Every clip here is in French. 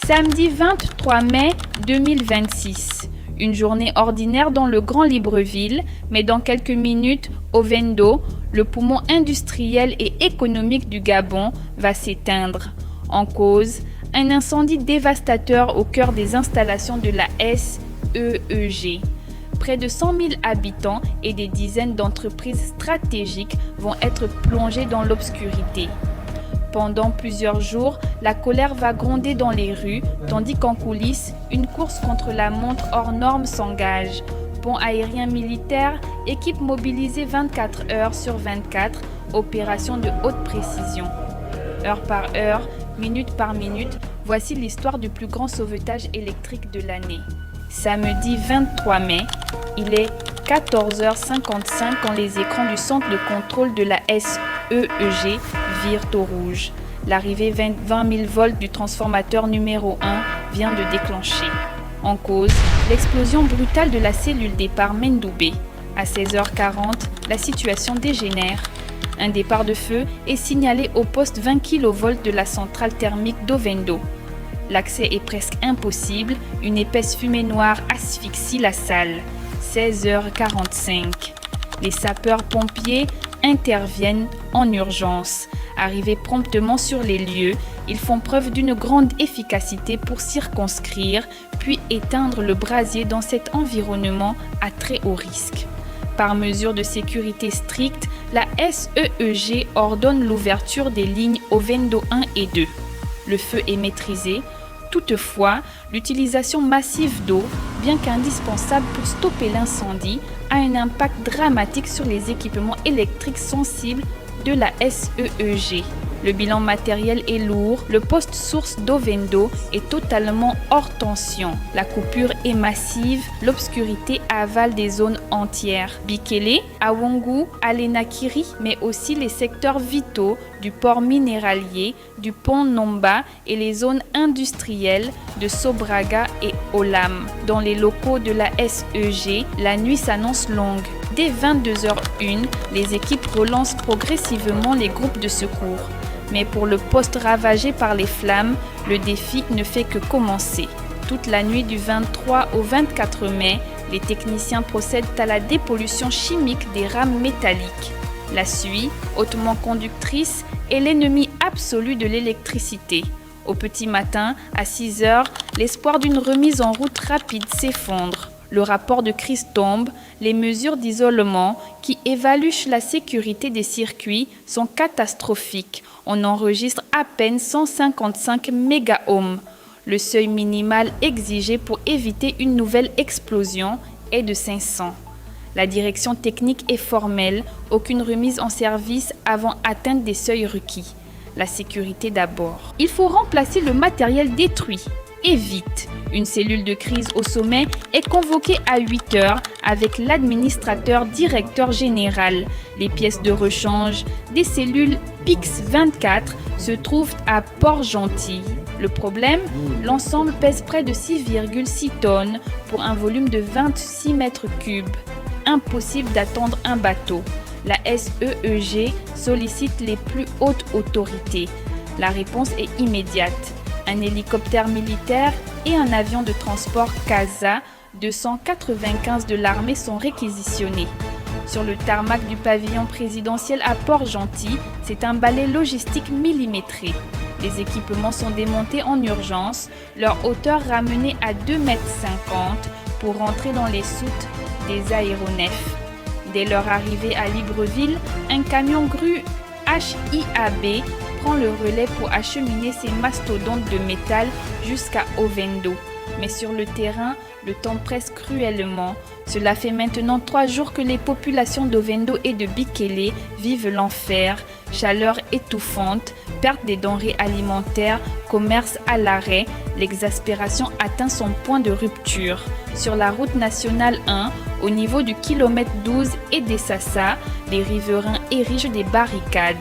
Samedi 23 mai 2026. Une journée ordinaire dans le Grand Libreville, mais dans quelques minutes, Ovendo, le poumon industriel et économique du Gabon, va s'éteindre. En cause, un incendie dévastateur au cœur des installations de la SEEG. Près de 100 000 habitants et des dizaines d'entreprises stratégiques vont être plongés dans l'obscurité. Pendant plusieurs jours, la colère va gronder dans les rues, tandis qu'en coulisses, une course contre la montre hors norme s'engage. Pont aérien militaire, équipe mobilisée 24 heures sur 24, opération de haute précision. Heure par heure, minute par minute, voici l'histoire du plus grand sauvetage électrique de l'année. Samedi 23 mai, il est 14h55 quand les écrans du centre de contrôle de la SEEG virent au rouge. L'arrivée 20 000 volts du transformateur numéro 1 vient de déclencher. En cause, l'explosion brutale de la cellule départ Mendoubé. À 16h40, la situation dégénère. Un départ de feu est signalé au poste 20 kV de la centrale thermique d'Ovendo. L'accès est presque impossible, une épaisse fumée noire asphyxie la salle. 16h45. Les sapeurs-pompiers interviennent en urgence. Arrivés promptement sur les lieux, ils font preuve d'une grande efficacité pour circonscrire puis éteindre le brasier dans cet environnement à très haut risque. Par mesure de sécurité stricte, la SEEG ordonne l'ouverture des lignes Ovendo 1 et 2. Le feu est maîtrisé. Toutefois, l'utilisation massive d'eau, bien qu'indispensable pour stopper l'incendie, a un impact dramatique sur les équipements électriques sensibles de la SEEG. Le bilan matériel est lourd, le poste source d'Ovendo est totalement hors tension. La coupure est massive, l'obscurité avale des zones entières. Bikele, Awongu, Alenakiri, mais aussi les secteurs vitaux du port minéralier, du pont Nomba et les zones industrielles de Sobraga et Olam. Dans les locaux de la SEG, la nuit s'annonce longue. Dès 22h01, les équipes relancent progressivement les groupes de secours. Mais pour le poste ravagé par les flammes, le défi ne fait que commencer. Toute la nuit du 23 au 24 mai, les techniciens procèdent à la dépollution chimique des rames métalliques. La suie, hautement conductrice, est l'ennemi absolu de l'électricité. Au petit matin, à 6 heures, l'espoir d'une remise en route rapide s'effondre. Le rapport de crise tombe, les mesures d'isolement qui évaluent la sécurité des circuits sont catastrophiques. On enregistre à peine 155 mégaohms. Le seuil minimal exigé pour éviter une nouvelle explosion est de 500. La direction technique est formelle, aucune remise en service avant atteinte des seuils requis. La sécurité d'abord. Il faut remplacer le matériel détruit. Et vite. Une cellule de crise au sommet est convoquée à 8 heures avec l'administrateur directeur général. Les pièces de rechange des cellules PIX-24 se trouvent à Port-Gentil. Le problème, l'ensemble pèse près de 6,6 tonnes pour un volume de 26 mètres cubes. Impossible d'attendre un bateau. La SEEG sollicite les plus hautes autorités. La réponse est immédiate. Un hélicoptère militaire et un avion de transport CASA 295 de l'armée sont réquisitionnés. Sur le tarmac du pavillon présidentiel à Port-Gentil, c'est un balai logistique millimétré. Les équipements sont démontés en urgence, leur hauteur ramenée à 2,50 m pour rentrer dans les soutes des aéronefs. Dès leur arrivée à Libreville, un camion grue HIAB prend le relais pour acheminer ces mastodontes de métal jusqu'à Ovendo. Mais sur le terrain, le temps presse cruellement. Cela fait maintenant 3 jours que les populations d'Ovendo et de Bikele vivent l'enfer. Chaleur étouffante, perte des denrées alimentaires, commerce à l'arrêt, l'exaspération atteint son point de rupture. Sur la route nationale 1, au niveau du kilomètre 12 et des Sassa, les riverains érigent des barricades.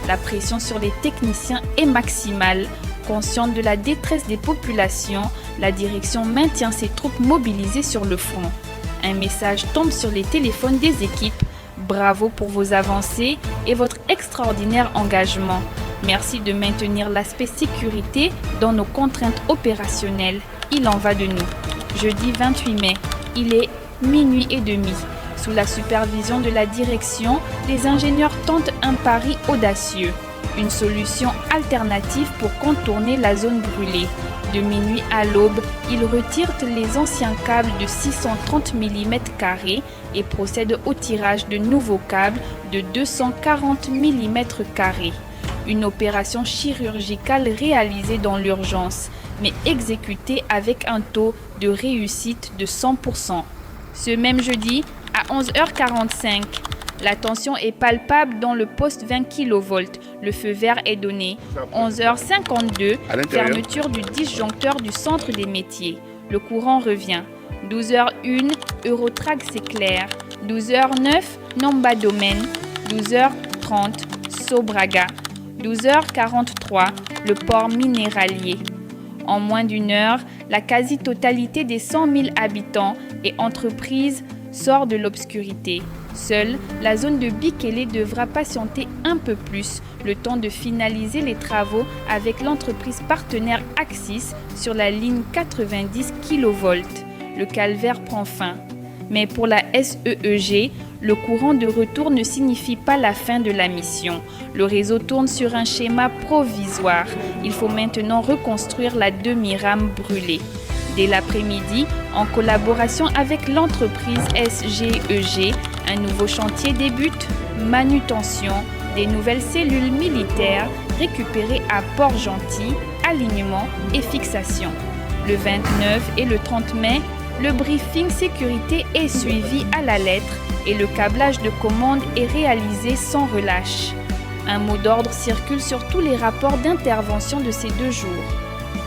La pression sur les techniciens est maximale. Consciente de la détresse des populations, la direction maintient ses troupes mobilisées sur le front. Un message tombe sur les téléphones des équipes. Bravo pour vos avancées et votre extraordinaire engagement. Merci de maintenir l'aspect sécurité dans nos contraintes opérationnelles. Il en va de nous. Jeudi 28 mai, il est minuit et demi. Sous la supervision de la direction, les ingénieurs tentent un pari audacieux. Une solution alternative pour contourner la zone brûlée. De minuit à l'aube, ils retirent les anciens câbles de 630 mm² et procèdent au tirage de nouveaux câbles de 240 mm². Une opération chirurgicale réalisée dans l'urgence, mais exécutée avec un taux de réussite de 100%. Ce même jeudi, à 11h45, la tension est palpable dans le poste 20 kV. Le feu vert est donné. 11h52, fermeture du disjoncteur du centre des métiers. Le courant revient. 12h01, Eurotrack s'éclaire. 12h09, Nomba Domaine. 12h30, Sobraga. 12h43, le port minéralier. En moins d'une heure, la quasi-totalité des 100 000 habitants et entreprises sort de l'obscurité. Seule, la zone de Bikélé devra patienter un peu plus, le temps de finaliser les travaux avec l'entreprise partenaire Axis sur la ligne 90 kV. Le calvaire prend fin. Mais pour la SEEG, le courant de retour ne signifie pas la fin de la mission. Le réseau tourne sur un schéma provisoire. Il faut maintenant reconstruire la demi-rame brûlée. Dès l'après-midi, en collaboration avec l'entreprise SGEG, un nouveau chantier débute, manutention des nouvelles cellules militaires récupérées à Port-Gentil, alignement et fixation. Le 29 et le 30 mai, le briefing sécurité est suivi à la lettre et le câblage de commande est réalisé sans relâche. Un mot d'ordre circule sur tous les rapports d'intervention de ces 2 jours.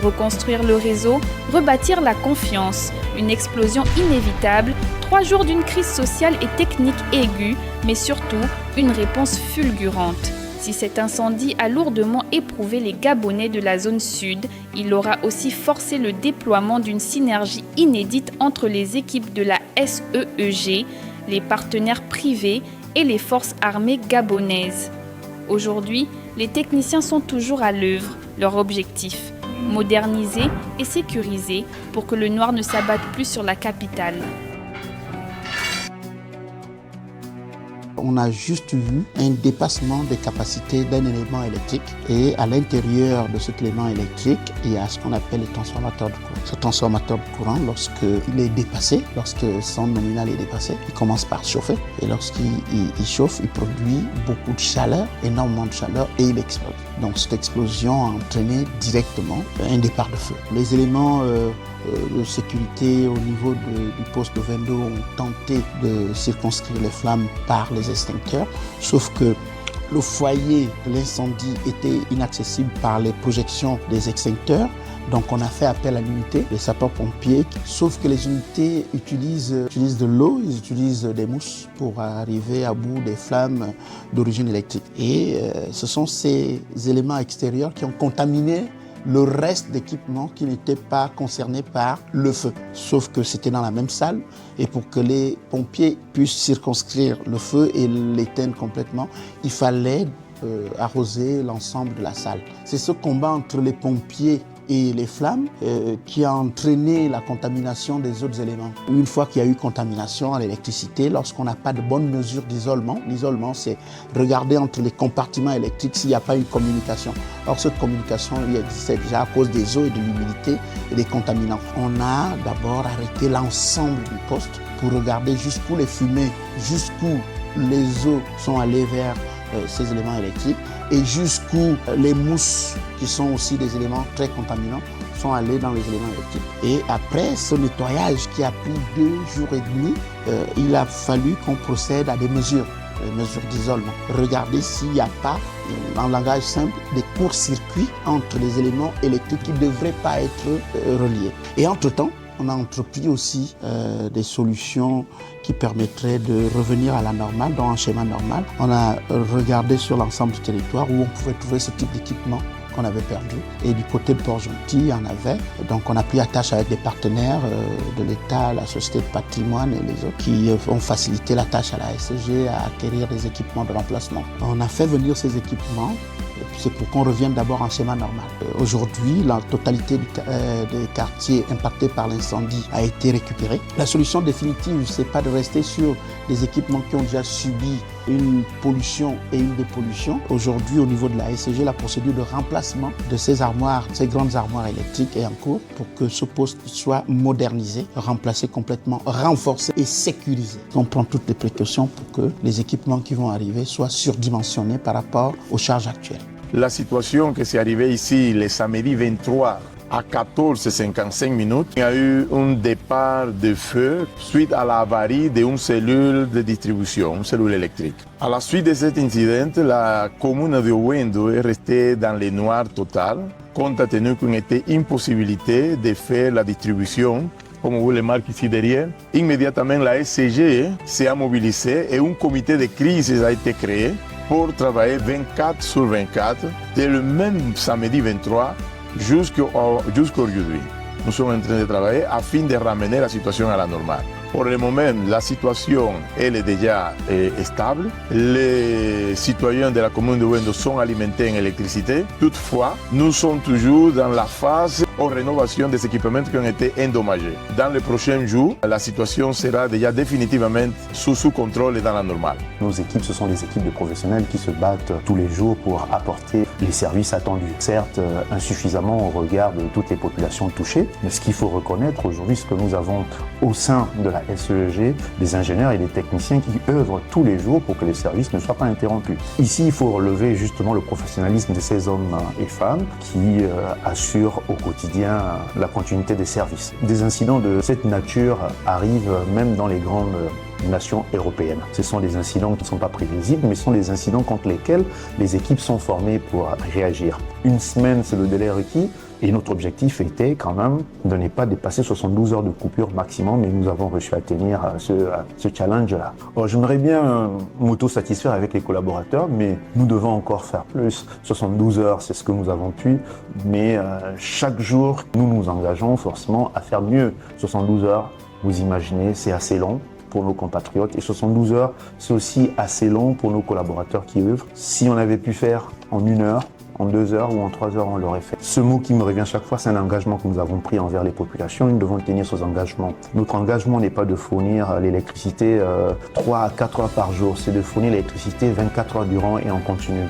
Reconstruire le réseau, rebâtir la confiance, une explosion inévitable, 3 jours d'une crise sociale et technique aiguë, mais surtout une réponse fulgurante. Si cet incendie a lourdement éprouvé les Gabonais de la zone sud, il aura aussi forcé le déploiement d'une synergie inédite entre les équipes de la SEEG, les partenaires privés et les forces armées gabonaises. Aujourd'hui, les techniciens sont toujours à l'œuvre. Leur objectif, moderniser et sécuriser pour que le noir ne s'abatte plus sur la capitale. On a juste vu un dépassement des capacités d'un élément électrique et à l'intérieur de cet élément électrique, il y a ce qu'on appelle le transformateur de courant. Ce transformateur de courant, lorsqu'il est dépassé, lorsque son nominal est dépassé, il commence par chauffer et lorsqu'il chauffe, il produit beaucoup de chaleur, énormément de chaleur et il explose. Donc cette explosion a entraîné directement un départ de feu. Les éléments de sécurité au niveau du poste de Vendo ont tenté de circonscrire les flammes par les extincteurs, sauf que le foyer de l'incendie était inaccessible par les projections des extincteurs. Donc on a fait appel à l'unité des sapeurs-pompiers, sauf que les unités utilisent de l'eau, ils utilisent des mousses pour arriver à bout des flammes d'origine électrique. Et ce sont ces éléments extérieurs qui ont contaminé le reste d'équipements qui n'étaient pas concernés par le feu. Sauf que c'était dans la même salle et pour que les pompiers puissent circonscrire le feu et l'éteindre complètement, il fallait arroser l'ensemble de la salle. C'est ce combat entre les pompiers et les flammes qui a entraîné la contamination des autres éléments. Une fois qu'il y a eu contamination à l'électricité, lorsqu'on n'a pas de bonnes mesures d'isolement, l'isolement c'est regarder entre les compartiments électriques s'il n'y a pas une communication. Or cette communication il existait déjà à cause des eaux et de l'humidité et des contaminants. On a d'abord arrêté l'ensemble du poste pour regarder jusqu'où les fumées, jusqu'où les eaux sont allées vers ces éléments électriques et jusqu'où les mousses, qui sont aussi des éléments très contaminants, sont allés dans les éléments électriques. Et après ce nettoyage qui a pris 2 jours et demi, il a fallu qu'on procède à des mesures d'isolement. Regarder s'il n'y a pas, en langage simple, des courts-circuits entre les éléments électriques qui ne devraient pas être reliés. Et entre-temps, on a entrepris aussi des solutions qui permettraient de revenir à la normale, dans un schéma normal. On a regardé sur l'ensemble du territoire où on pouvait trouver ce type d'équipement qu'on avait perdu. Et du côté de Port-Gentil, il y en avait. Donc on a pris attache avec des partenaires de l'État, la Société de patrimoine et les autres qui ont facilité la tâche à la SEG à acquérir des équipements de remplacement. On a fait venir ces équipements C'est pour qu'on revienne d'abord en schéma normal. Aujourd'hui, la totalité des quartiers impactés par l'incendie a été récupérée. La solution définitive, c'est pas de rester sur des équipements qui ont déjà subi une pollution et une dépollution. Aujourd'hui, au niveau de la SCG, la procédure de remplacement de ces armoires, ces grandes armoires électriques est en cours pour que ce poste soit modernisé, remplacé complètement, renforcé et sécurisé. On prend toutes les précautions pour que les équipements qui vont arriver soient surdimensionnés par rapport aux charges actuelles. La situation qui s'est arrivée ici le samedi 23 à 14h55 minutes, il y a eu un départ de feu suite à l'avarie d'une cellule de distribution, une cellule électrique. À la suite de cet incident, la commune de Ovendo est restée dans le noir total, compte tenu qu'il était impossibilité de faire la distribution, comme vous le marquez ici derrière. Immédiatement, la SCG s'est mobilisée et un comité de crise a été créé pour travailler 24 sur 24, dès le même samedi 23 jusqu'à aujourd'hui. Nous sommes en train de travailler afin de ramener la situation à la normale. Pour le moment, la situation elle est déjà stable. Les citoyens de la commune de Ovendo sont alimentés en électricité. Toutefois, nous sommes toujours dans la phase de rénovation des équipements qui ont été endommagés. Dans les prochains jours, la situation sera déjà définitivement sous contrôle et dans la normale. Nos équipes, ce sont des équipes de professionnels qui se battent tous les jours pour apporter les services attendus. Certes, insuffisamment au regard de toutes les populations touchées, mais ce qu'il faut reconnaître aujourd'hui, c'est que nous avons au sein de la SCG des ingénieurs et des techniciens qui œuvrent tous les jours pour que les services ne soient pas interrompus. Ici, il faut relever justement le professionnalisme de ces hommes et femmes qui assurent au quotidien la continuité des services. Des incidents de cette nature arrivent même dans les grandes nations européennes. Ce sont des incidents qui ne sont pas prévisibles, mais ce sont des incidents contre lesquels les équipes sont formées pour réagir. Une semaine, c'est le délai requis. Et notre objectif était quand même de ne pas dépasser 72 heures de coupure maximum, et nous avons réussi à tenir ce challenge-là. J'aimerais bien m'auto-satisfaire avec les collaborateurs, mais nous devons encore faire plus. 72 heures, c'est ce que nous avons pu, mais chaque jour, nous nous engageons forcément à faire mieux. 72 heures, vous imaginez, c'est assez long pour nos compatriotes, et 72 heures, c'est aussi assez long pour nos collaborateurs qui œuvrent. Si on avait pu faire en 1 heure, en 2 heures ou en 3 heures, on l'aurait fait. Ce mot qui me revient chaque fois, c'est un engagement que nous avons pris envers les populations. Nous devons tenir ces engagements. Notre engagement n'est pas de fournir l'électricité 3 à 4 heures par jour, c'est de fournir l'électricité 24 heures durant et en continu.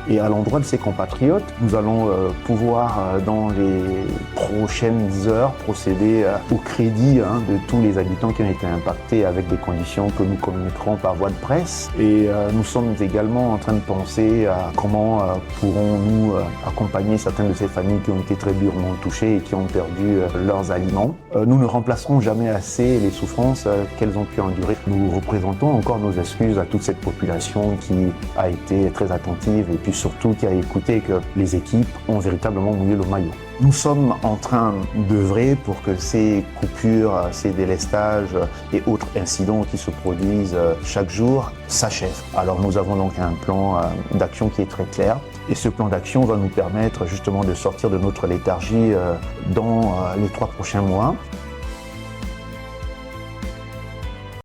Et à l'endroit de ces compatriotes, nous allons pouvoir, dans les prochaines heures, procéder au crédit de tous les habitants qui ont été impactés avec des conditions que nous communiquerons par voie de presse. Et nous sommes également en train de penser à comment pourrons-nous accompagner certaines de ces familles qui ont été très durement touchées et qui ont perdu leurs aliments. Nous ne remplacerons jamais assez les souffrances qu'elles ont pu endurer. Nous représentons encore nos excuses à toute cette population qui a été très attentive et puis surtout qui a écouté que les équipes ont véritablement mouillé le maillot. Nous sommes en train d'œuvrer pour que ces coupures, ces délestages et autres incidents qui se produisent chaque jour s'achèvent. Alors nous avons donc un plan d'action qui est très clair. Et ce plan d'action va nous permettre justement de sortir de notre léthargie dans les 3 prochains mois